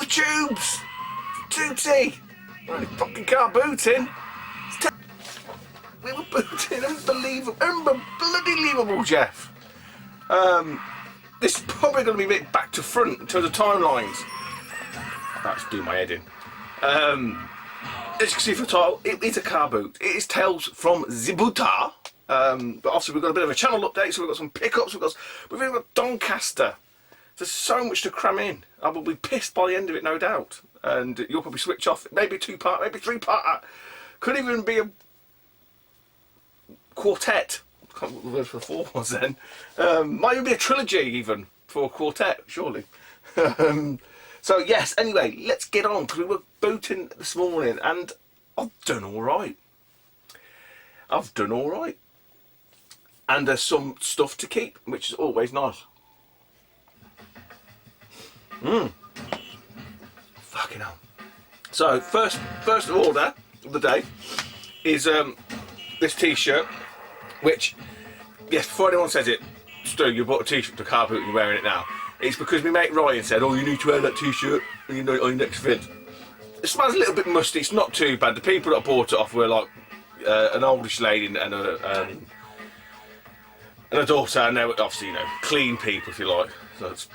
tubes! Tootie! Only fucking car booting. We were booting, unbelievable, Jeff. This is probably going to be a bit back to front in terms of timelines. That's doing my head in. As you can see from the title, it is a car boot. It is Tales from Zibuta. But obviously we've got a bit of a channel update, so we've got some pickups, we've even got Doncaster. There's so much to cram in. I will be pissed by the end of it, no doubt. And you'll probably switch off. Maybe a 2-part, maybe 3-part. Could even be a quartet. I can't remember what the word for 4 was then. Might even be a trilogy even for a quartet, surely. So yes, anyway, let's get on, because we were booting this morning and I've done alright. And there's some stuff to keep, which is always nice. Fucking hell. So first order of the day is this t-shirt, which, yes, before anyone says it, Stu, you bought a t-shirt to car boot and you're wearing it now. It's because my mate Ryan said, oh, you need to wear that t-shirt on your next fit. It smells a little bit musty, it's not too bad. The people that bought it off were like an oldish lady and a daughter, and they were obviously, you know, clean people, if you like. So it's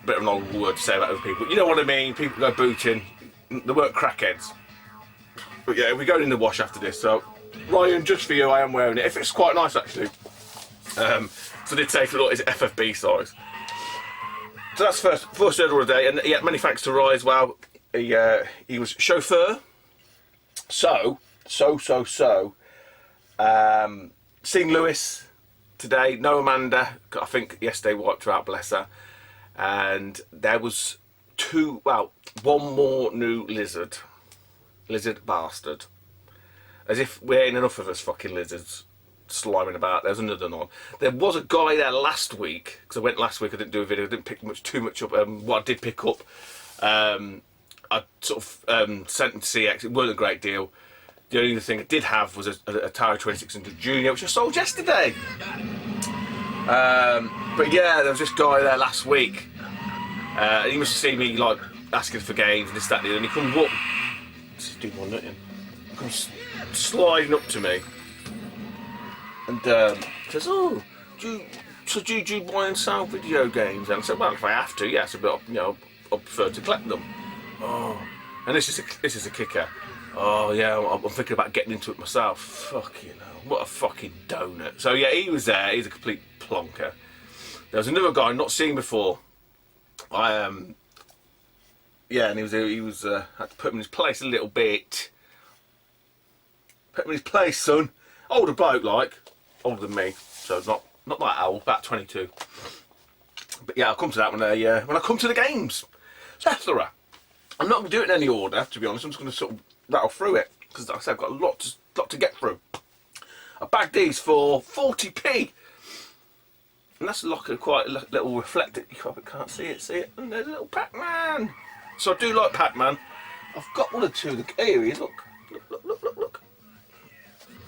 a bit of an old word to say about other people. You know what I mean? People go booting, they weren't crackheads. But yeah, we're going in the wash after this, so Ryan, just for you, I am wearing it. It fits quite nice, actually. So I did say, look, it's FFB size. So that's first order of the day, and yeah, many thanks to Ryan as well. He was chauffeur. Seen Lewis today, no Amanda, I think yesterday wiped her out, bless her. And there was one more new lizard bastard. As if we ain't enough of us fucking lizards sliming about. There's another one. There was a guy there last week, because I went last week, I didn't do a video, I didn't pick too much up. What I did pick up, I sort of sent him to CX, it wasn't a great deal. The only thing I did have was a Atari 2600 Junior, which I sold yesterday. But yeah, there was this guy there last week. He must have seen me like asking for games and this, that, and the other, and he comes up. Just do one nothing. He comes sliding up to me and says, "Oh, do you buy and sell video games?" And I said, "Well, if I have to, yes, but you know, I prefer to collect them." Oh, and this is a kicker. Oh yeah, I'm thinking about getting into it myself. Fucking hell, what a fucking donut. So yeah, he was there. He's a complete plonker. There was another guy not seen before. Yeah, and he was had to put him in his place a little bit. Put him in his place, son. Older bloke, like older than me, so not that old, about 22. But yeah, I'll come to that when I come to the games. Plethora. I'm not going to do it in any order, to be honest. I'm just going to sort of rattle through it, because like I said, I've got a lot to get through. I bagged these for 40p, and that's like a quite little reflective. You probably can't see it. And there's a little Pac-Man. So I do like Pac-Man. I've got one or two. Here he is. Look.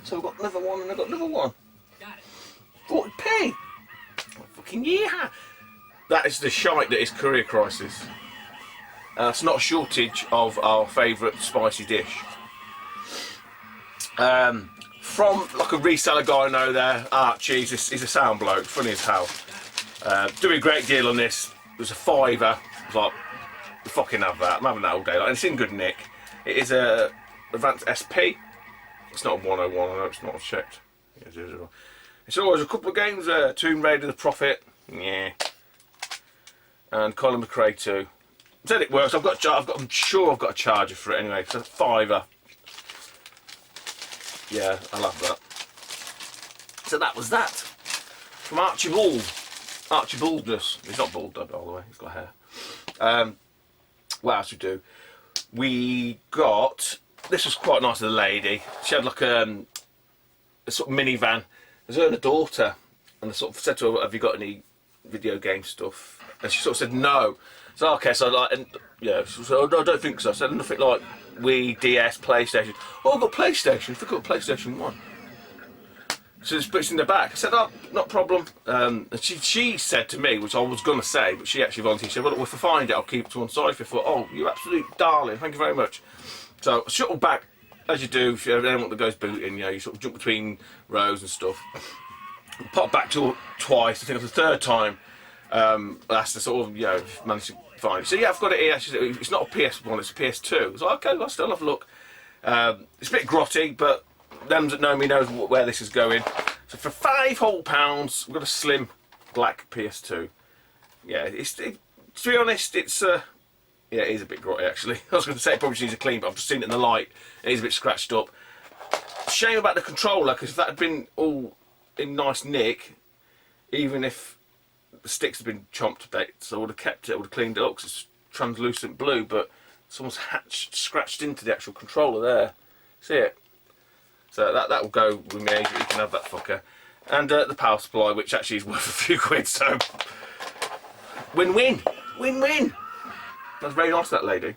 So I've got another one, and I've got another one. Got it. 40p. Oh, fucking yeah. That is the shite that is Career Crisis. It's not a shortage of our favourite spicy dish. From like a reseller guy I know there, Archie, he's a sound bloke, funny as hell. Doing a great deal on this. It was a £5. I was like, fucking have that. I'm having that all day. Like, and it's in good nick. It is a Advanced SP. It's not a 101, I know it's not checked. It's always a couple of games there. Tomb Raider, The Prophet, yeah. And Colin McRae 2. Said it works. I'm sure I've got a charger for it anyway. It's a £5. Yeah, I love that. So that was that from Archibald. Archibaldness. He's not bald, by the way. He's got hair. What else we do? We got. This was quite nice of the lady. She had like a sort of minivan. There's her and a daughter, and I sort of said to her, "Have you got any video game stuff?" And she sort of said no. So okay, so like, and yeah, so no, I don't think so. I said nothing like Wii, DS, PlayStation. Oh, I've got PlayStation. I think I've got PlayStation 1. So it's in the back. I said, oh, not a problem. And she said to me, which I was going to say, but she actually volunteered. She said, well, if I find it, I'll keep it to one side. I thought, oh, you absolute darling. Thank you very much. So I shuttled back, as you do, if you have anyone that goes booting, you know, you sort of jump between rows and stuff. Popped back to twice. I think it was the third time. That's the sort of, you know, managed to find it. So yeah, I've got it here. She said, it's not a PS1, it's a PS2. I was like, okay, I'll still have a look. It's a bit grotty, but them that know me knows where this is going. So for £5 whole, we've got a slim black PS2. Yeah, to be honest, it's yeah, it is a bit grotty actually. I was going to say it probably needs a clean, but I've just seen it in the light. It is a bit scratched up. Shame about the controller, because if that had been all in nice nick, even if the sticks had been chomped a bit, so I would have kept it, I would have cleaned it up, because it's translucent blue, but someone's scratched into the actual controller there. See it? So that will go with me. You can have that fucker. And the power supply, which actually is worth a few quid, so win-win. Win-win. That's very nice, that lady.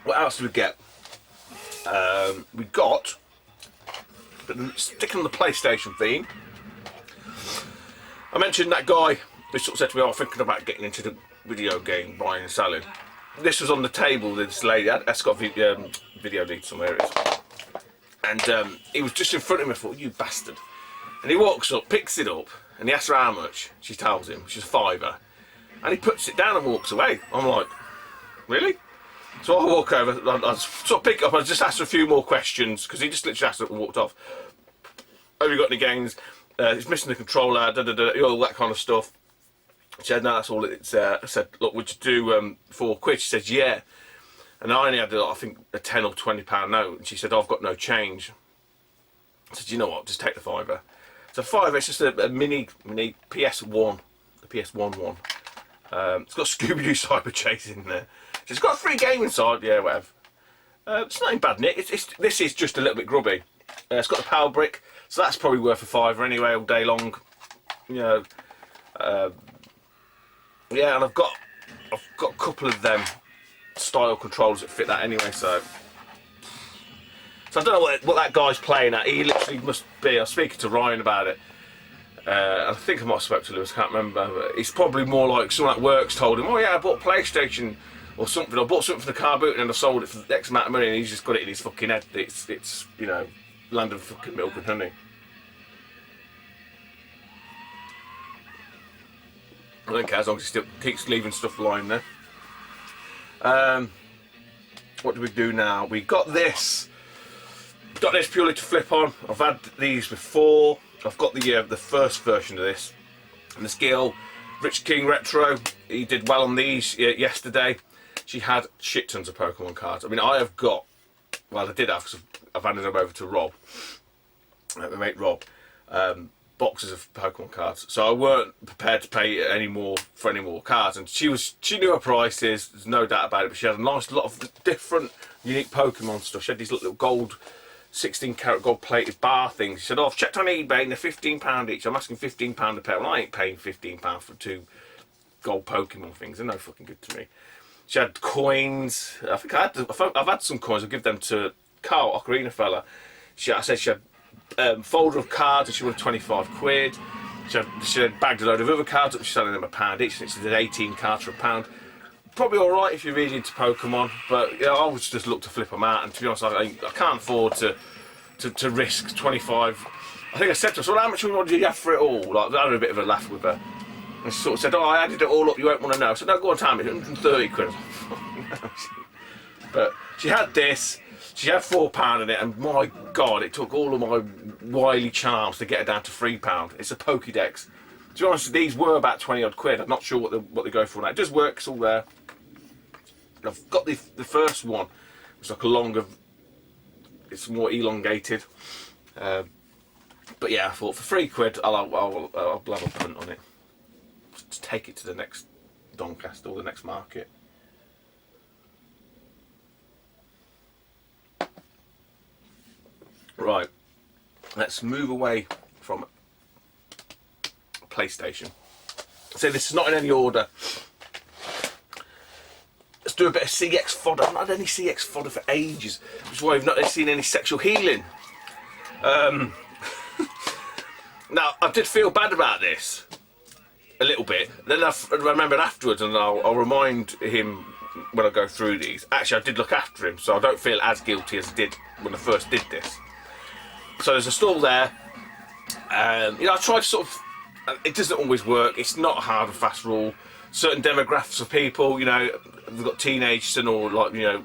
What else did we get? We got, sticking on the PlayStation theme, I mentioned that guy who sort of said to me, oh, I'm thinking about getting into the video game buying and selling. This was on the table, this lady, that's got video lead somewhere it is. And he was just in front of me. I thought, you bastard. And he walks up, picks it up, and he asks her how much. She tells him, she's £5. And he puts it down and walks away. I'm like, really? So I walk over, I sort of pick it up, I just asked her a few more questions, because he just literally asked her and walked off. Have you got any games? It's missing the controller, all that kind of stuff. She said, no, that's all it's I said, look, would you do £4? She said, yeah. And I only had, I think, a £10 or £20 note. And she said, oh, I've got no change. I said, you know what, just take the £5. So £5, it's just a mini PS1, the PS1 one. It's got Scooby-Doo Cyber Chase in there. It's got a free game inside, yeah, whatever. It's not in bad nick. This is just a little bit grubby. It's got the power brick, so that's probably worth a £5 anyway, all day long. You know. Yeah, and I've got a couple of them style controllers that fit that anyway. So I don't know what that guy's playing at. He literally must be. I was speaking to Ryan about it. I think I might have spoke to Lewis. I can't remember. But it's probably more like someone at work's told him, "Oh yeah, I bought a PlayStation or something. I bought something for the car boot and I sold it for X amount of money." And he's just got it in his fucking head. It's you know, land of fucking milk and honey. I don't care as long as he still keeps leaving stuff lying there. What do we do now? We got this. Got this purely to flip on. I've had these before. I've got the first version of this. And this girl, Rich King Retro, he did well on these yesterday. She had shit tons of Pokemon cards. I mean, I have got, well, I did have, because I've handed them over to Rob, my mate Rob. Boxes of Pokemon cards, so I weren't prepared to pay any more for any more cards. And she knew her prices, there's no doubt about it. But she had a nice lot of different unique Pokemon stuff. She had these little gold, 16-karat gold-plated bar things. She said, "Oh, I've checked on eBay and they're £15 each. I'm asking £15 a pair." Well, I ain't paying £15 for 2 gold Pokemon things. They're no fucking good to me. She had coins. I think I've had some coins. I'll give them to Carl, Ocarina fella. I said she had folder of cards and she wanted 25 quid. She had bagged a load of other cards up, she's selling them £1 each. She did 18 cards for £1. Probably alright if you're really into Pokemon, but yeah, I would just look to flip them out. And to be honest, I can't afford to risk 25. I think I said to her, so how much would you have for it all? Like, I had a bit of a laugh with her. And she sort of said, "Oh, I added it all up, you won't want to know." So no, go on, tell me, 130 quid. But she had this. She had £4 in it, and my God, it took all of my wily charms to get her down to £3. It's a Pokédex. To be honest, these were about 20 odd quid. I'm not sure what they go for now. It does work, it's all there. I've got the first one, it's like a longer, it's more elongated. But yeah, I thought for £3, I'll have a punt on it. Just take it to the next Doncaster or the next market. Right, let's move away from PlayStation. So this is not in any order. Let's do a bit of CX fodder. I've not had any CX fodder for ages, which is why I've not seen any sexual healing. Now, I did feel bad about this a little bit. Then I remembered afterwards, and I'll remind him when I go through these. Actually, I did look after him, so I don't feel as guilty as I did when I first did this. So there's a stall there. You know, I tried sort of. It doesn't always work. It's not a hard and fast rule. Certain demographics of people, you know, they've got teenagers and or like, you know,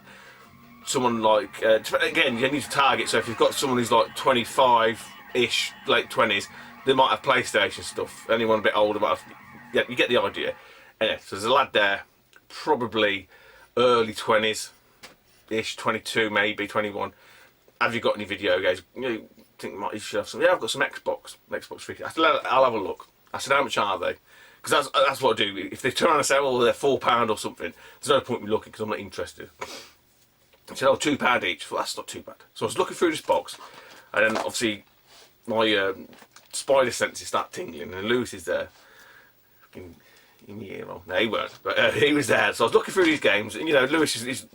someone like again, you need to target. So if you've got someone who's like 25-ish, late 20s, they might have PlayStation stuff. Anyone a bit older might have. Yeah, you get the idea. Anyway, so there's a lad there, probably early 20s-ish, 22 maybe, 21. Have you got any video games? You know, think you should have some. Yeah, I've got some Xbox 360. I said, I'll have a look. I said, how much are they? Because that's what I do. If they turn around and say, well, they're £4 or something, there's no point in me looking because I'm not interested. I said, oh, £2 each. Well, that's not too bad. So I was looking through this box, and then obviously my spider senses start tingling, and Lewis is there. In the ear roll. No, he weren't, but he was there. So I was looking through these games, and you know, Lewis is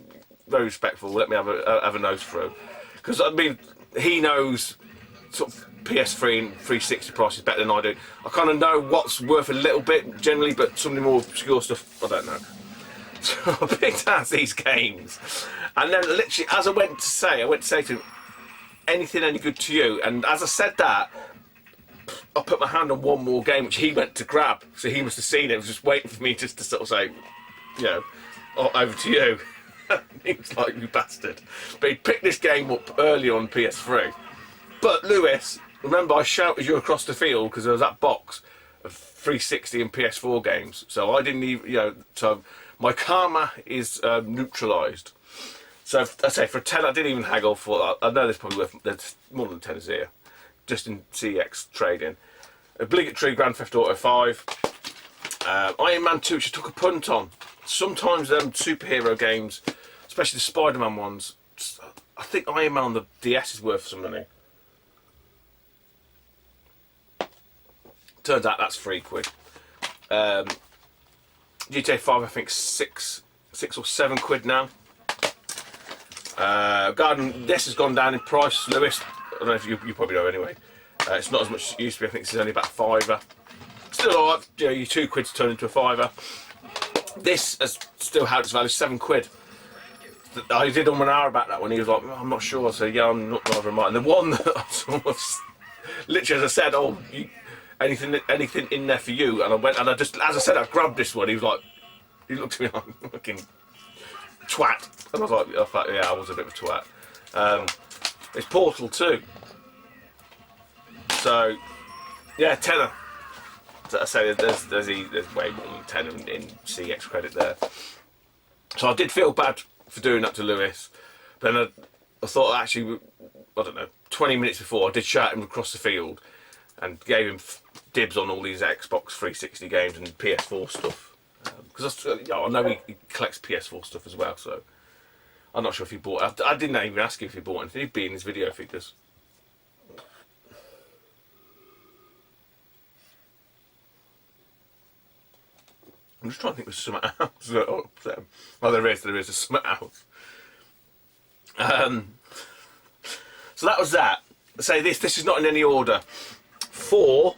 very respectful. Let me have a nose through, because I mean, he knows sort of PS3 and 360 prices better than I do. I kind of know what's worth a little bit generally, but some of the more obscure stuff I don't know. So I picked out these games, and then literally as I went to say to him, anything any good to you? And as I said that, I put my hand on one more game which he went to grab, so he must have seen it. He was just waiting for me just to sort of say, you know, oh, over to you. He was like, you bastard. But he picked this game up early on PS3. But Lewis, remember I shouted you across the field because there was that box of 360 and PS4 games. So I didn't even, you know, so my karma is neutralised. So I say for a 10, I didn't even haggle for. I know there's probably worth there's more than 10 here, just in CX trading. Obligatory Grand Theft Auto 5, Iron Man 2, which I took a punt on. Sometimes them superhero games, especially the Spider-Man ones, I think Iron Man on the DS is worth some money. Turns out that's £3. GTA 5, I think six or £7 now. Garden, this has gone down in price, Lewis. I don't know if you probably know anyway. It's not as much as it used to be. I think this is only about £5. Still alright, you know, your £2 turn into a £5. This has still had its value, £7. I did on an hour about that when he was like, I'm not sure. I said, yeah, I'm not rather right. And the one that I sort of, literally as I said, oh, anything in there for you? And I went and I just, as I said, I grabbed this one. He was like, he looked at me like, fucking twat. And I was like, yeah, I was a bit of a twat. It's Portal 2. So, yeah, tenner. So I say there's way more than 10 in CX credit there. So I did feel bad for doing that to Lewis. Then I thought actually, I don't know, 20 minutes before I did shout him across the field and gave him dibs on all these Xbox 360 games and PS4 stuff. Because I know he collects PS4 stuff as well, so I'm not sure if he bought. I didn't even ask him if he bought anything. He'd be in his video figures. I'm just trying to think there's something else. Oh, there is a something else. So that was that. Say this is not in any order. For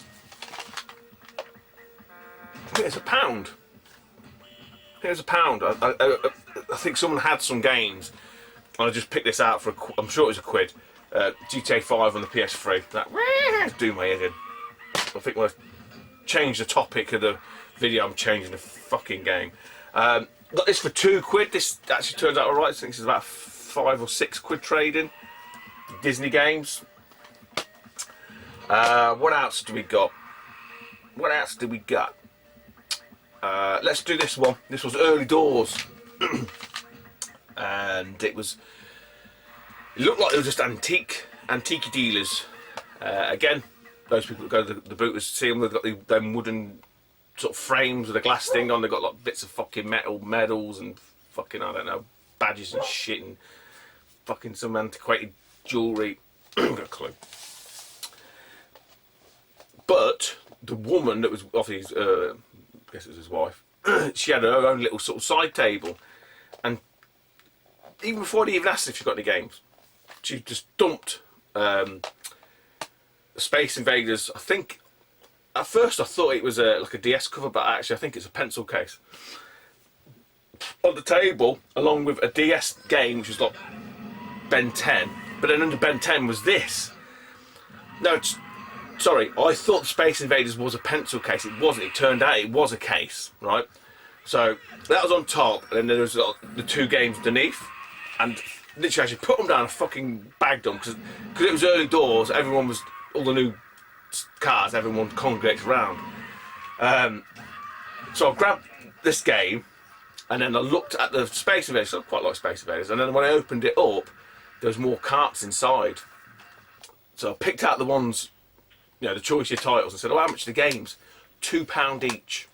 I think it's £1. It's £1. I think someone had some games, and I just picked this out for I'm sure it was £1. GTA 5 on the PS3. That do my head in. I think when I change the topic of the video, I'm changing the fucking game. Got this for £2. This actually turns out alright. I think this is about £5 or £6 trading. Disney games. What else do we got? Let's do this one. This was early doors. And it looked like they were just antique dealers. Again, those people that go to the booters see them, they've got them wooden sort of frames with a glass thing on. They've got like bits of fucking medals and fucking, I don't know, badges and shit and fucking some antiquated jewellery. I've got a clue. But the woman that was obviously, I guess it was his wife, she had her own little sort of side table, and even before they even asked if she got any games, she just dumped Space Invaders. I think at first I thought it was like a DS cover, but actually I think it's a pencil case on the table, along with a DS game which was like Ben 10. But then under Ben 10 was this. No, sorry, I thought Space Invaders was a pencil case. It wasn't. It turned out it was a case, right? So that was on top, and then there was the 2 games underneath, and literally I just put them down and fucking bagged them because it was early doors. Everyone was, all the new cars, everyone congregates around. So I grabbed this game, and then I looked at the Space Invaders. I quite like Space Invaders, and then when I opened it up, there was more carts inside. So I picked out the ones, you know, the choicier titles, and said, "Oh, how much are the games?" £2 each.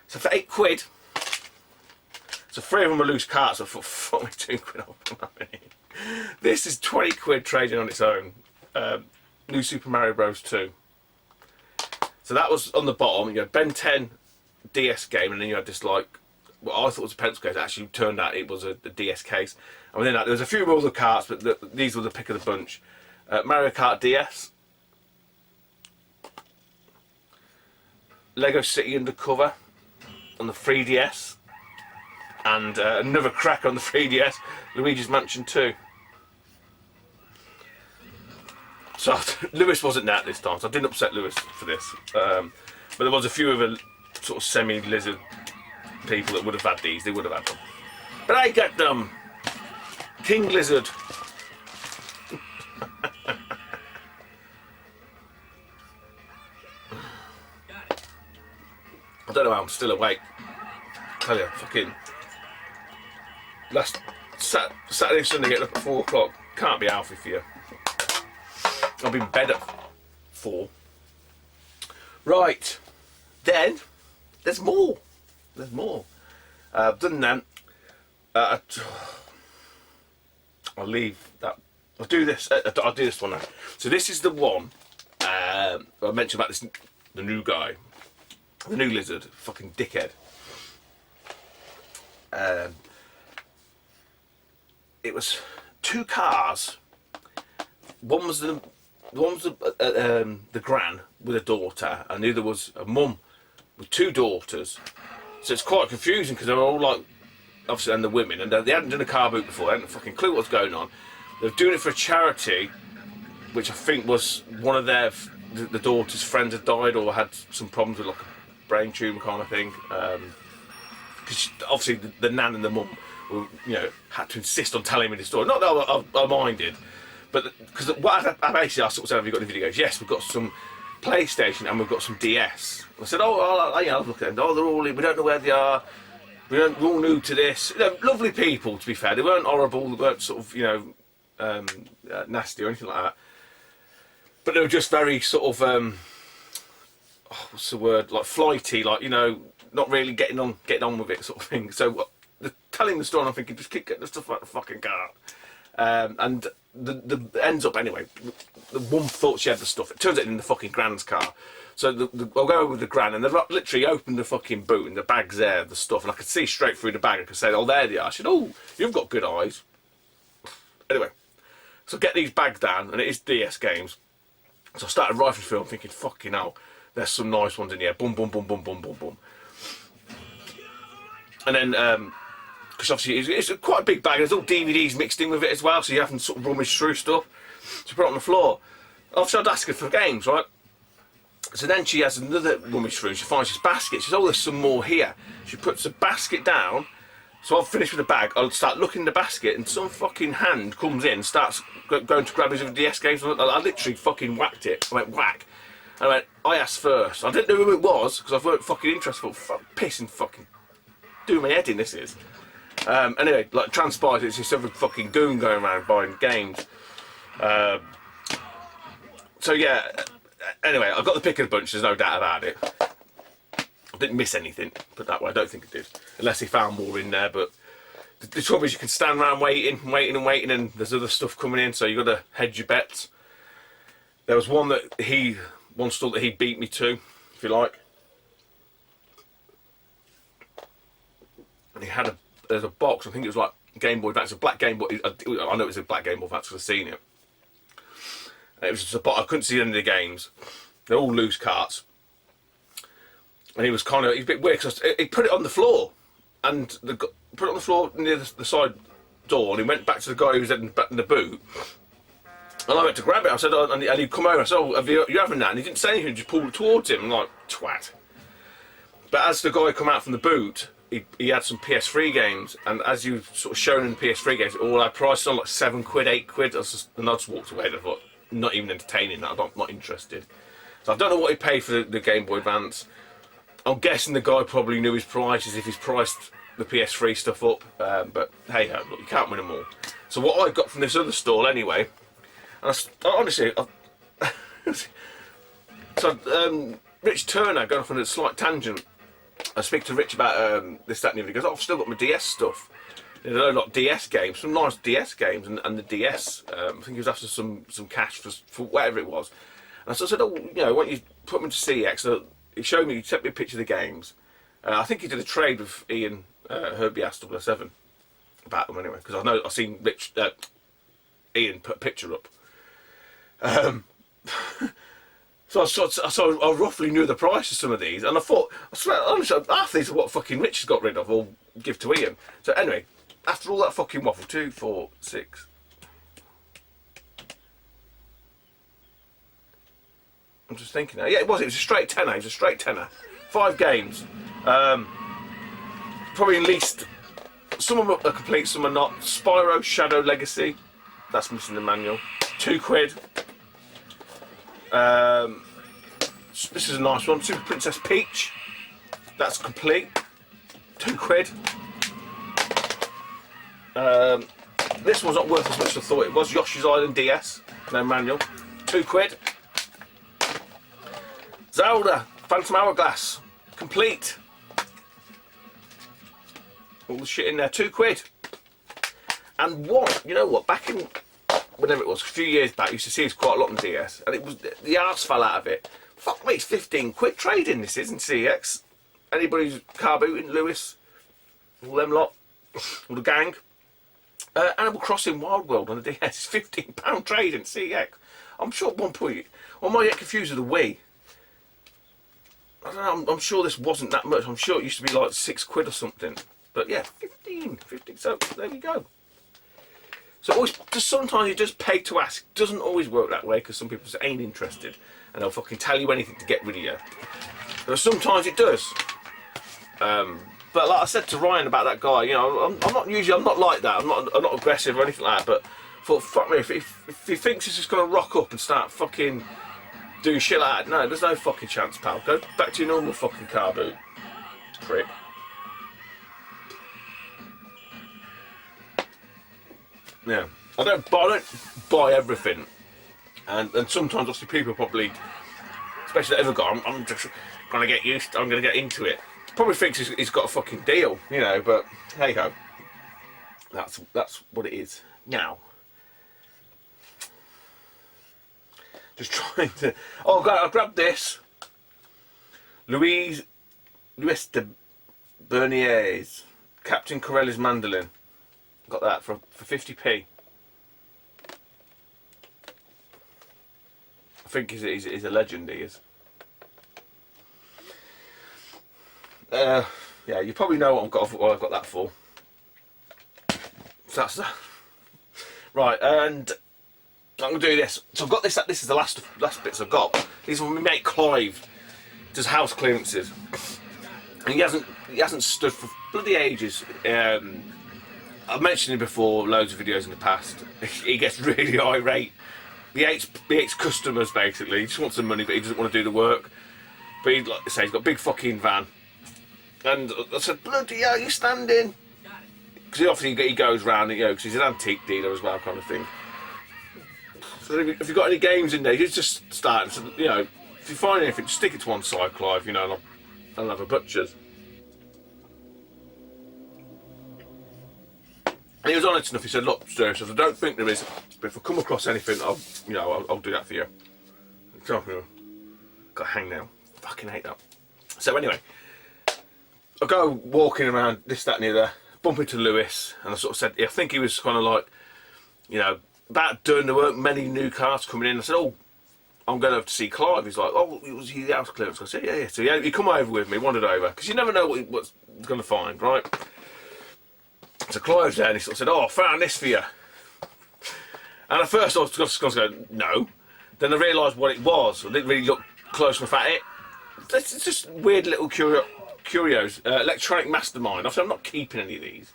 So for £8, so 3 of them were loose carts. So I thought, fuck me, £2 off. This is £20 trading on its own. New Super Mario Bros. 2. So that was on the bottom. You had Ben 10 DS game, and then you had this like what I thought was a pencil case. Actually turned out it was a DS case. And within that, there was a few more other carts, but these were the pick of the bunch. Mario Kart DS, Lego City Undercover on the 3DS, and another cracker on the 3DS, Luigi's Mansion 2. So Lewis wasn't that this time, so I didn't upset Lewis for this. But there was a few of the sort of semi-lizard people that would have had these. They would have had them. But I got them. King Lizard. I don't know how I'm still awake. I tell you, fucking last Saturday and Sunday getting up at 4 o'clock can't be healthy for you. I'll be in bed at 4. Right, then there's more. There's more. I've done that. I'll leave that. I'll do this. I'll do this one now. So this is the one I mentioned about this. The new guy. The new lizard, fucking dickhead. It was 2 cars. One was the gran with a daughter, and the other was a mum with 2 daughters. So it's quite confusing because they're all like, obviously, and the women, and they hadn't done a car boot before. They hadn't fucking clue what's going on. They were doing it for a charity, which I think was one of their the daughter's friends had died or had some problems with like a brain tumour kind of thing, because obviously the nan and the mum were, you know, had to insist on telling me the story. Not that I minded, but because what I basically asked, "Have you got any video games?" "Yes, we've got some PlayStation and we've got some DS." I said, I'll look at them. "Oh, they're all in. We don't know where they are. We're all new to this." You know, lovely people, to be fair. They weren't horrible. They weren't sort of, you know, nasty or anything like that. But they were just very sort of what's the word, like flighty, like, you know, not really getting on with it, sort of thing. So they're telling the story, and I'm thinking, just keep getting the stuff out the fucking car. And the ends up anyway. The woman thought she had the stuff. It turns out in the fucking gran's car. So I'll go over with the gran, and they've literally opened the fucking boot, and the bag's there, the stuff, and I could see straight through the bag. I could say, "Oh, there they are." I said, "Oh, you've got good eyes." Anyway, so get these bags down, and it is DS games. So I started rifling through, I'm thinking, fucking hell, there's some nice ones in here. Boom, boom, boom, boom, boom, boom, boom. And then, because obviously it's quite a big bag, there's all DVDs mixed in with it as well, so you have to sort of rummage through stuff. So put it on the floor. Obviously I'd ask her for games, right? So then she has another rummage through, and she finds this basket. She says, "Oh, there's some more here." She puts the basket down. So I'll finish with the bag, I'll start looking in the basket, and some fucking hand comes in, starts going to grab his DS games. I literally fucking whacked it. I went whack. And I went, I asked first. I didn't know who it was, because I weren't fucking interested. Pissing fucking doing my head in, this is. Anyway, like, transpired, it's this other fucking goon going around buying games. So yeah, anyway, I've got the pick of the bunch, there's no doubt about it. I didn't miss anything, put it that way. I don't think I did, unless he found more in there. But the trouble is, you can stand around waiting, and there's other stuff coming in, so you've got to hedge your bets. There was one stall that he beat me to, if you like, and he had there's a box. I think it was like Game Boy Advance, a black Game Boy. I know it was a black Game Boy Advance because I've seen it. It was just a box. I couldn't see any of the games. They're all loose carts. And he was a bit weird because he put it on the floor, and put it on the floor near the side door, and he went back to the guy who was in the boot. And I went to grab it. I said, and he'd come over. I said, "Oh, you having that?" And he didn't say anything. Just pulled it towards him. I'm like, twat. But as the guy come out from the boot, he had some PS3 games, and as you sort of shown in the PS3 games, it all had prices on like £7, £8. And I just walked away. And I thought, not even entertaining that. I'm not interested. So I don't know what he paid for the Game Boy Advance. I'm guessing the guy probably knew his prices if he's priced the PS3 stuff up. But hey, look, you can't win them all. So what I got from this other stall anyway. And honestly, Rich Turner, going off on a slight tangent, I speak to Rich about this, that and the other. He goes, "Oh, I've still got my DS stuff. You know, like DS games, some nice DS games, and the DS, I think he was after some cash for whatever it was." And so I said, "Oh, you know, why don't you put them into CX?" So he showed me, he sent me a picture of the games. I think he did a trade with Ian Herbie Ass 007 about them anyway, because I've seen Rich, Ian put a picture up. So I roughly knew the price of some of these, and I thought, I swear, honestly, half these are what fucking Rich has got rid of or give to Ian. So anyway, after all that fucking waffle, 2, 4, 6. I'm just thinking now. Yeah, it was a straight tenner. It was a straight tenner. 5 games. Probably at least, some of them are complete, some are not. Spyro Shadow Legacy. That's missing the manual. £2. This is a nice one. Super Princess Peach. That's complete. £2. This one's not worth as much as I thought it was. Yoshi's Island DS. No manual. £2. Zelda Phantom Hourglass. Complete. All the shit in there. £2. And what? You know what? Back in whenever it was, a few years back, I used to see this quite a lot on DS, and it was the arse fell out of it. Fuck me, it's 15 quid trading. This isn't CX. Anybody who's car booting, Lewis, all them lot, all the gang. Animal Crossing Wild World on the DS is £15 trading CX. I'm sure at one point, I might get confused with the Wii. I don't know. I'm sure this wasn't that much. I'm sure it used to be like £6 or something. But yeah, 15. So there we go. So always, just sometimes you just pay to ask. Doesn't always work that way because some people just ain't interested and they'll fucking tell you anything to get rid of you. But sometimes it does. But like I said to Ryan about that guy, you know, I'm not like that. I'm not aggressive or anything like that. But thought, fuck me, if he thinks he's just gonna rock up and start fucking doing shit like that, no, there's no fucking chance, pal. Go back to your normal fucking car boot, prick. Yeah, I don't buy everything, and sometimes obviously people probably, especially the other guy, I'm just gonna get used. I'm gonna get into it. Probably thinks he's got a fucking deal, you know. But hey ho, that's what it is now. Just trying to. Oh God, I grabbed this. Louis de Bernier's Captain Corelli's mandolin. Got that for 50p. I think he's a legend, he is. Yeah, you probably know what I've got that for. So that's that. Right, and I'm gonna do this. So I've got this. This is the last bits I've got. These are my mate Clive. Does house clearances, and he hasn't stood for bloody ages. I've mentioned him before, loads of videos in the past. He gets really irate. He hates customers basically. He just wants some money, but he doesn't want to do the work. But he, like I say, he's got a big fucking van. And I said, bloody hell, you standing? Because often he goes round, you know, because he's an antique dealer as well, kind of thing. So if you've got any games in there, he's just starting. So, you know, if you find anything, just stick it to one side, Clive. You know, and I'll have a butcher's. And he was honest enough. He said, "Look, sir, I don't think there is, but if I come across anything, I'll do that for you." Got to hang now. Fucking hate that. So anyway, I go walking around this, that, and the other, bump into Lewis, and I sort of said, I think he was kind of like, you know, about done. There weren't many new cars coming in. I said, oh, I'm going over to see Clive. He's like, oh, was he the house clearance? I said, yeah. So he come over with me, wandered over, because you never know what's going to find, right? So Clive's there, and he sort of said, oh, I found this for you. And at first I was just going to go, no. Then I realised what it was. I didn't really look close enough at it. It's just weird little curios. Electronic Mastermind. Obviously, I'm not keeping any of these.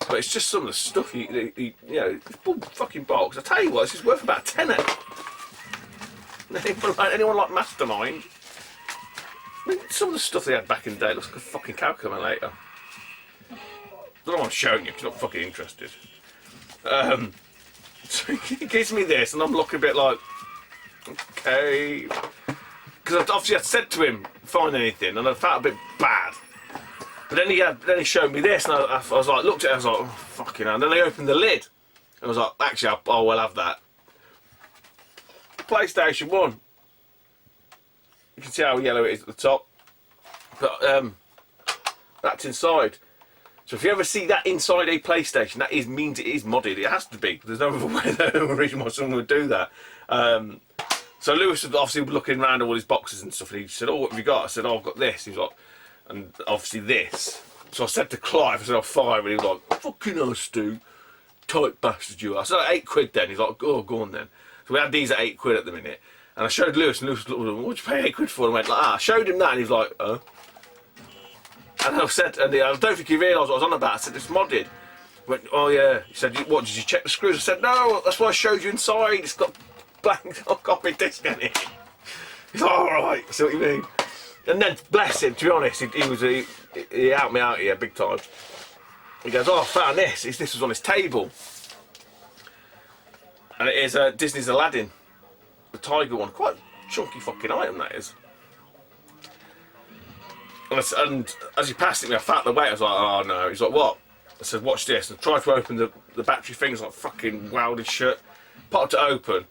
But it's just some of the stuff, you know, fucking box. I tell you what, this is worth about a tenner. Anyone like Mastermind? I mean, some of the stuff they had back in the day looks like a fucking calculator. I don't know what I'm showing you, because you're not fucking interested. So he gives me this, and I'm looking a bit like, okay. Because obviously I said to him, find anything, and I felt a bit bad. But then he showed me this, and I was like, looked at it, I was like, oh, fucking hell. And then they opened the lid. I was like, actually, I will have that. PlayStation 1. You can see how yellow it is at the top. But that's inside. So if you ever see that inside a PlayStation, that means it is modded. It has to be. There's no other way, no reason why someone would do that. So Lewis was obviously looking around all his boxes and stuff, and he said, oh, what have you got? I said, oh, I've got this. He was like, and obviously this. So I said to Clive, I said, I'll fire him. And he was like, fucking hell, Stu. Tight bastard you are. I said, £8 then. He's like, oh, go on then. So we had these at £8 at the minute. And I showed Lewis, and Lewis looked at him, what'd you pay £8 for? And I went, like, I showed him that, and he was like, oh. And I said, and I don't think he realised what I was on about. I said, it's modded. He went, oh yeah. He said, what, did you check the screws? I said, no, that's why I showed you inside. It's got blank copy disc in it. He's like, alright, I see what you mean. And then, bless him, to be honest, he helped me out here big time. He goes, oh, I found this. This was on his table. And it is Disney's Aladdin. The tiger one. Quite a chunky fucking item, that is. And as he passed it me, I felt the weight. I was like, oh no. He's like, what? I said, watch this. And I tried to open the battery thing. It's like fucking welded shut. Popped it open.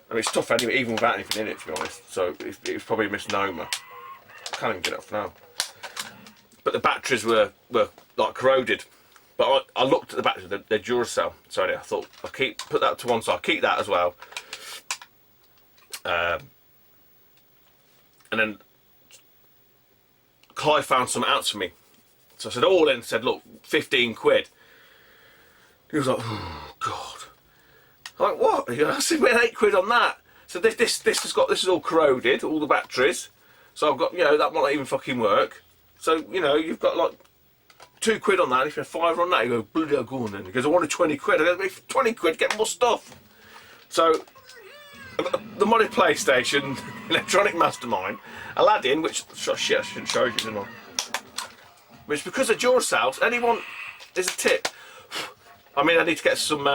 I mean, it's tough anyway, even without anything in it, to be honest. So it was probably a misnomer. I can't even get it off now. But the batteries were like corroded. But I looked at the batteries, they're Duracell. So I thought, put that to one side, keep that as well. And then Clive found some out for me. So I said, all in, said, look, £15. He was like, oh, God. I'm like, what? I said, we had £8 on that. So this is all corroded, all the batteries. So I've got, you know, that might not even fucking work. So, you know, you've got like £2 on that. If you have £5 on that, you go, bloody hell, go on then. He goes, I wanted £20. I go, £20, get more stuff. So the modded PlayStation, Electronic Mastermind, Aladdin, which, shit, I shouldn't show you, didn't I? Which, because of Duracell, anyone, there's a tip. I mean, I need to get some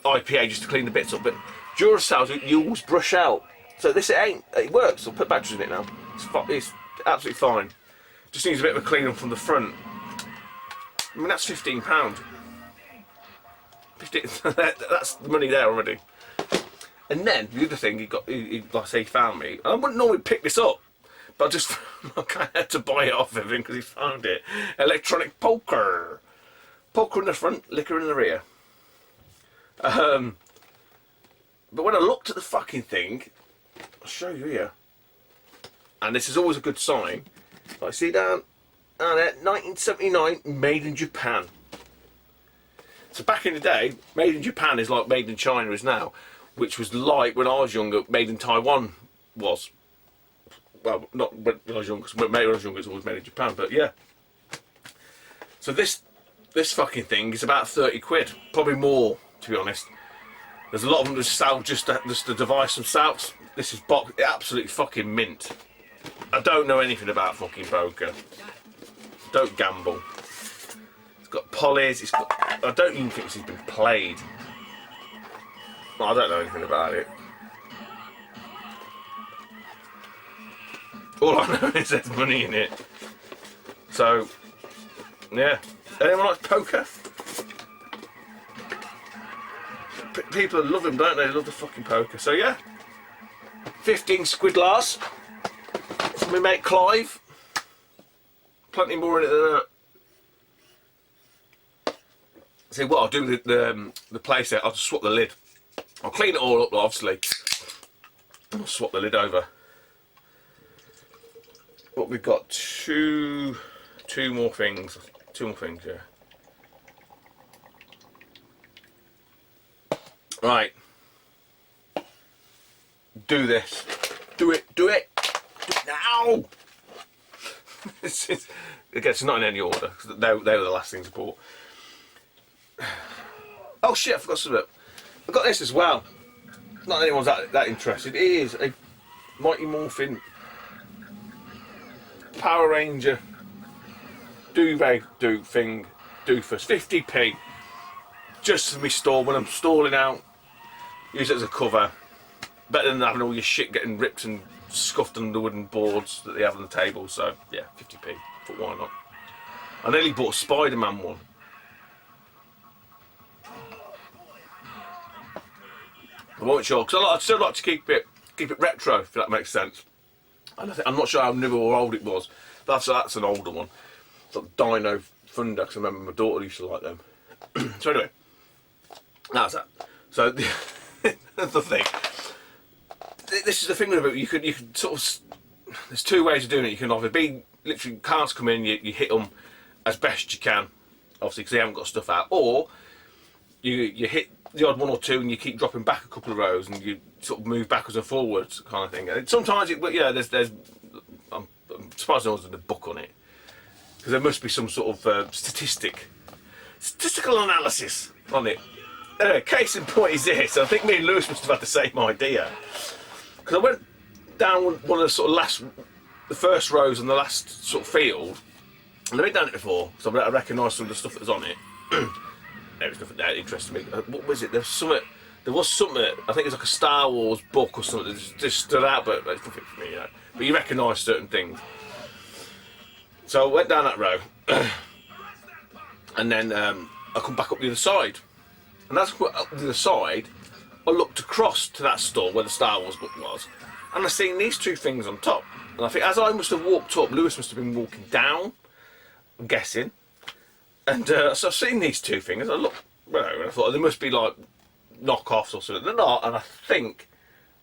IPA just to clean the bits up, but Duracell, you always brush out. So it works. I'll put batteries in it now. It's absolutely fine. Just needs a bit of a clean up from the front. I mean, that's £15. 15, that's the money there already. And then the other thing like I say, he found me. I wouldn't normally pick this up, but I kind of had to buy it off of him because he found it. Electronic poker. Poker in the front, liquor in the rear. But when I looked at the fucking thing, I'll show you here. And this is always a good sign. I see down there, 1979, made in Japan. So back in the day, made in Japan is like made in China is now, which was like when I was younger, made in Taiwan was. Well, not when I was younger, because when I was younger, it's always made in Japan, but yeah. So this fucking thing is about £30, probably more, to be honest. There's a lot of them that sell just the device themselves. This is absolutely fucking mint. I don't know anything about fucking poker. Don't gamble. It's got polys. I don't even think this has been played. I don't know anything about it. All I know is there's money in it. So, yeah. Anyone like poker? People love them, don't they? They love the fucking poker. So yeah, 15 squidlars from my mate Clive. Plenty more in it than that. See what I'll do with the playset, I'll just swap the lid. I'll clean it all up, obviously. I'll swap the lid over. But we've got two more things. Two more things, yeah. Right. Do this. Do it. Do it. Do it now. Again, it's not in any order, because they were the last things I bought. Oh shit, I forgot something. I got this as well. Not that anyone's that interested. It is a Mighty Morphin Power Ranger duvet thing, doofus, 50p. Just for me store when I'm stalling out. Use it as a cover. Better than having all your shit getting ripped and scuffed under the wooden boards that they have on the table. So yeah, 50p. But why not? I nearly bought a Spider-Man one. I wasn't sure, because I'd still like to keep it retro, if that makes sense. And I'm not sure how new or old it was. That's an older one. It's like Dino Thunder, because I remember my daughter used to like them. So anyway, that's that. So the thing. This is the thing with it. You could sort of. There's two ways of doing it. You can either be literally cards come in, you hit them as best you can, obviously because they haven't got stuff out, or you hit the odd one or two and you keep dropping back a couple of rows and you sort of move backwards and forwards kind of thing. And sometimes there's I'm surprised no one's done a book on it, because there must be some sort of statistical analysis on it. Anyway, case in point is this. I think me and Lewis must have had the same idea, because I went down one of the sort of the first rows on the last sort of field, and I've been done it before, so I recognised some of the stuff that was on it. There was nothing that interested me. What was it? There was something. I think it was like a Star Wars book or something that just stood out, but it's nothing for me, you know. But you recognise certain things. So I went down that row, and then I come back up the other side. And as I come up the other side, I looked across to that store where the Star Wars book was, and I seen these two things on top. And I think as I must have walked up, Lewis must have been walking down, I'm guessing. And so I've seen these two things. I looked, and I thought they must be like knockoffs or something. They're not, and I think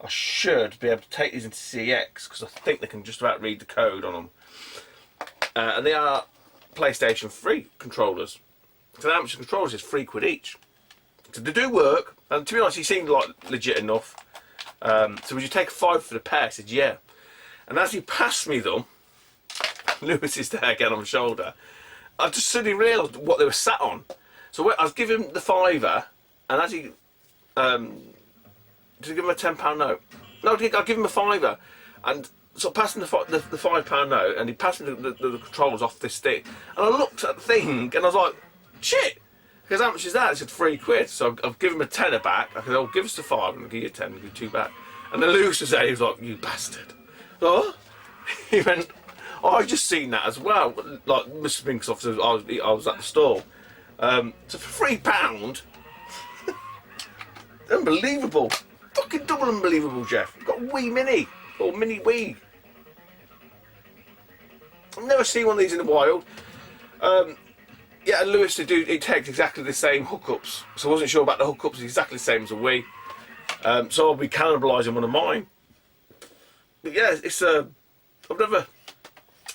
I should be able to take these into CX, because I think they can just about read the code on them. And they are PlayStation 3 controllers. So how much the controllers is £3 each. So they do work, and to be honest, he seemed like legit enough. So would you take a £5 for the pair? I said yeah. And as he passed me them, Lewis is there again on my shoulder, I just suddenly realised what they were sat on. So I was giving him the £5, and as he did I give him a £10 note? No, I'll give him a £5, and so I passed him the £5 note, and he passed me the controllers off this stick, and I looked at the thing, and I was like, shit. Because how much is that? He said £3. So I've given him a tenner back. I said, oh, give us the £5 and I'll give you a 10 and give you 2 back. And then Lewis was there, he was like, you bastard. Oh? He went, oh, I've just seen that as well. Like, must have been because I was at the store. So for £3, unbelievable. Fucking double unbelievable, Jeff. You've got a Wii Mini, or Mini Wii. I've never seen one of these in the wild. Yeah, and Lewis it takes exactly the same hookups, so I wasn't sure about the hookups. It's exactly the same as a Wii, so I'll be cannibalising one of mine. But yeah, it's I've never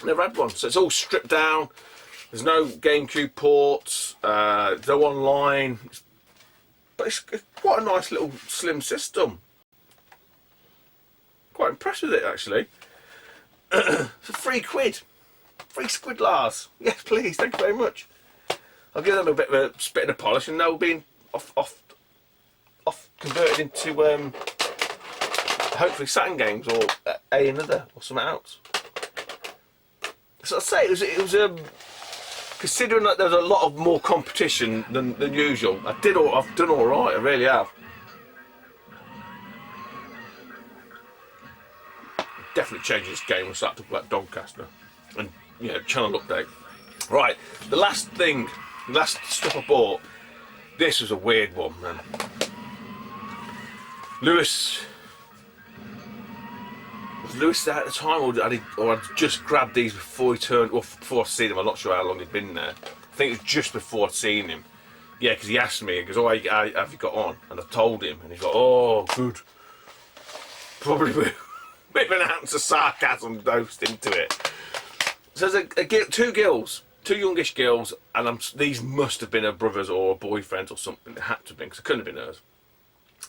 had one, so it's all stripped down. There's no GameCube ports, no online, but it's quite a nice little slim system. Quite impressed with it actually. For £3, £3 Lars. Yes, please, thank you very much. I'll give them a bit of a spit and a polish, and they'll be off converted into hopefully Saturn games or another or something else. So I'd say it was considering that there's a lot of more competition than usual. I've done all right. I really have. Definitely changing this game. We'll start talking about Doncaster and channel update. Right, the last stuff I bought, this was a weird one, man. Was Lewis there at the time, or I'd just grabbed these before he turned, or before I'd seen him? I'm not sure how long he'd been there. I think it was just before I'd seen him. Yeah, because he asked me, he goes, oh, how have you got on? And I told him, and he's like, oh, good. Probably with a bit of an ounce of sarcasm dosed into it. So there's two youngish girls, and these must have been her brothers or her boyfriends or something. It had to have been, because it couldn't have been hers.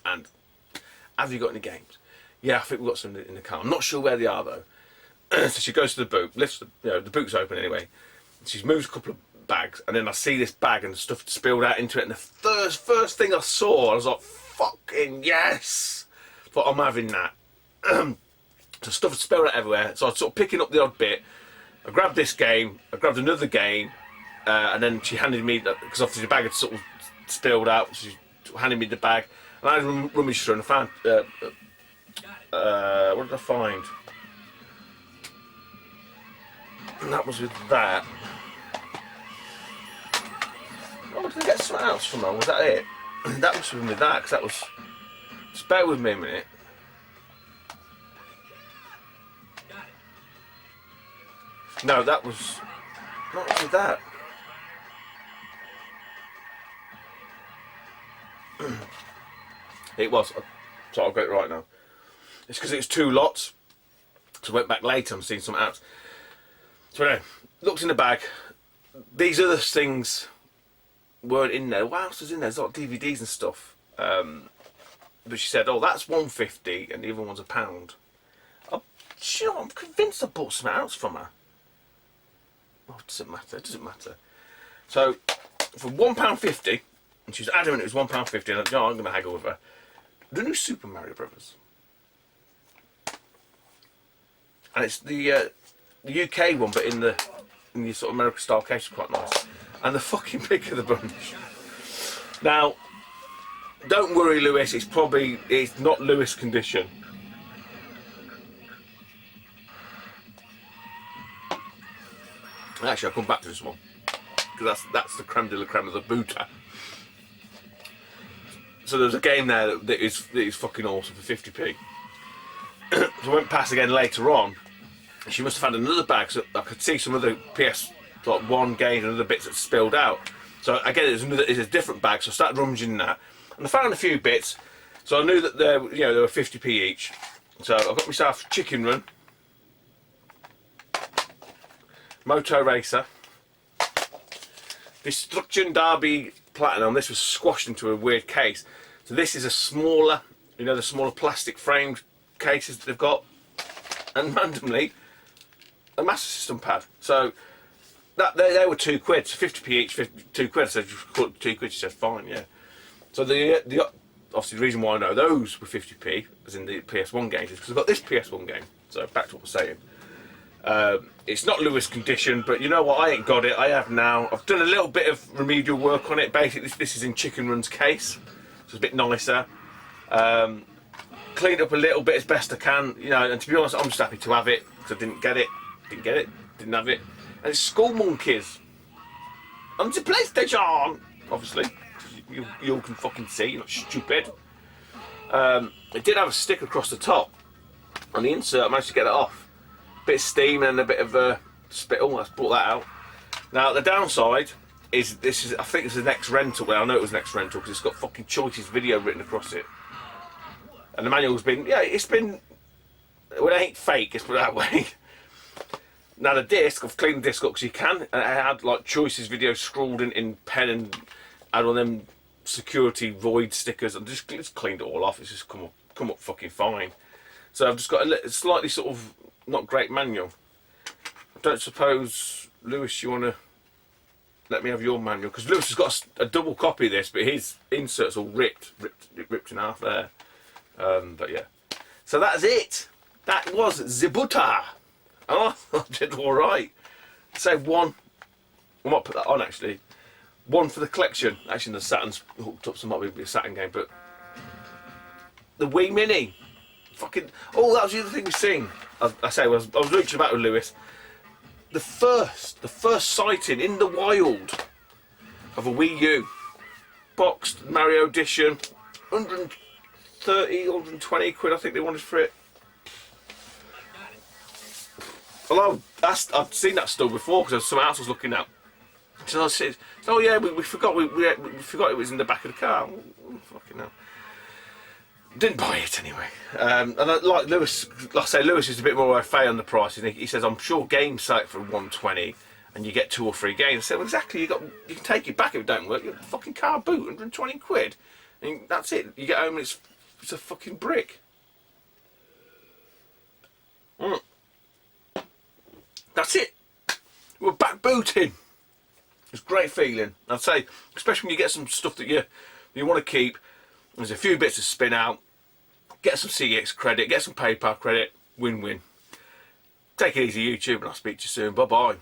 And, have you got any games? Yeah, I think we've got some in the car. I'm not sure where they are, though. So she goes to the boot, lifts the boot's open anyway. She moves a couple of bags, and then I see this bag and stuff spilled out into it, and the first thing I saw, I was like, fucking yes! But I'm having that. So stuff spilled out everywhere, so I was sort of picking up the odd bit. I grabbed this game, I grabbed another game, and then she handed me, because obviously the bag had sort of spilled out, she handed me the bag, and I rummaged through and I found, what did I find? And that was with that. Oh, did I get something else from her? Was that it? That must have been with that, because that was... Just bear with me a minute. No, that was... What was with that? It was. So I'll get it right now. It's because it was 2 lots. So I went back later and seen something else. So anyway, looked in the bag. These other things weren't in there. What else was in there? There's a lot of DVDs and stuff. But she said, oh, that's £1.50 and the other one's £1. Oh, sure, I'm convinced I bought something else from her. Oh, it doesn't matter, it doesn't matter. So, for £1.50, and she was adamant it was £1.50, and I'm going to haggle with her. The new Super Mario Brothers. And it's the UK one, but in the sort of American style case, quite nice. And the fucking pick of the bunch. Now, don't worry, Lewis. It's not Lewis condition. Actually, I'll come back to this one because that's the creme de la creme of the booter. So there's a game there that is fucking awesome for 50p. So I went past again later on. She must have had another bag, so I could see some other PS1 games and other bits that spilled out. So again, it's a different bag. So I started rummaging in that, and I found a few bits. So I knew that they were 50p each. So I got myself Chicken Run, Moto Racer, Destruction Derby Platinum. This was squashed into a weird case. So this is a smaller, the smaller plastic framed cases that they've got, and randomly a Master System pad. So that they were £2, so 50p each, £2. So you call it £2. She said fine, yeah. So the obviously the reason why I know those were 50p, as in the PS1 games, is because I've got this PS1 game. So back to what I was saying. It's not Lewis condition, but you know what? I ain't got it. I have now. I've done a little bit of remedial work on it. Basically, this is in Chicken Run's case, so it's a bit nicer. Cleaned up a little bit as best I can, and to be honest, I'm just happy to have it because I didn't get it, didn't have it. And it's Skull Monkeys on the PlayStation, obviously. You all can fucking see, you're not stupid. It did have a stick across the top on the insert. I managed to get it off. Bit of steam and a bit of spittle. Let's brought that out. Now the downside is I think it's the next rental. Well, I know it was next rental because it's got fucking Choices video written across it. And the manual's been, well, it ain't fake, let's put it that way. Now the disc, I've cleaned the disc up because you can, and it had like Choices video scrawled in pen and had one of them security void stickers, and just cleaned it all off. It's just come up fucking fine. So I've just got a slightly sort of not great manual. I don't suppose, Lewis, you want to let me have your manual? Because Lewis has got a double copy of this, but his insert's all ripped in half there. But yeah, so that's it. That was Zibuta. Oh, I did all right. So one, I might put that on actually. One for the collection. Actually, the Saturn's hooked up, so it might be a Saturn game. But the Wii Mini, fucking. Oh, that was the other thing we seen. I was reaching about with Lewis. The first sighting in the wild of a Wii U boxed Mario Edition, 130, 120 quid I think they wanted for it. Although I've seen that store before because someone else was looking at So I said, oh yeah, we forgot we forgot it was in the back of the car. Oh, fucking hell. Didn't buy it anyway. And like Lewis, like I say, Lewis is a bit more au fait on the prices. He says, I'm sure games sell it for 120 and you get 2 or 3 games. I said, well, exactly, you can take it back if it don't work. Your fucking car boot, 120 quid. And that's it. You get home and it's a fucking brick. That's it. We're back booting. It's a great feeling. I'd say, especially when you get some stuff that you want to keep. There's a few bits to spin out. Get some CX credit. Get some PayPal credit. Win-win. Take it easy, YouTube, and I'll speak to you soon. Bye-bye.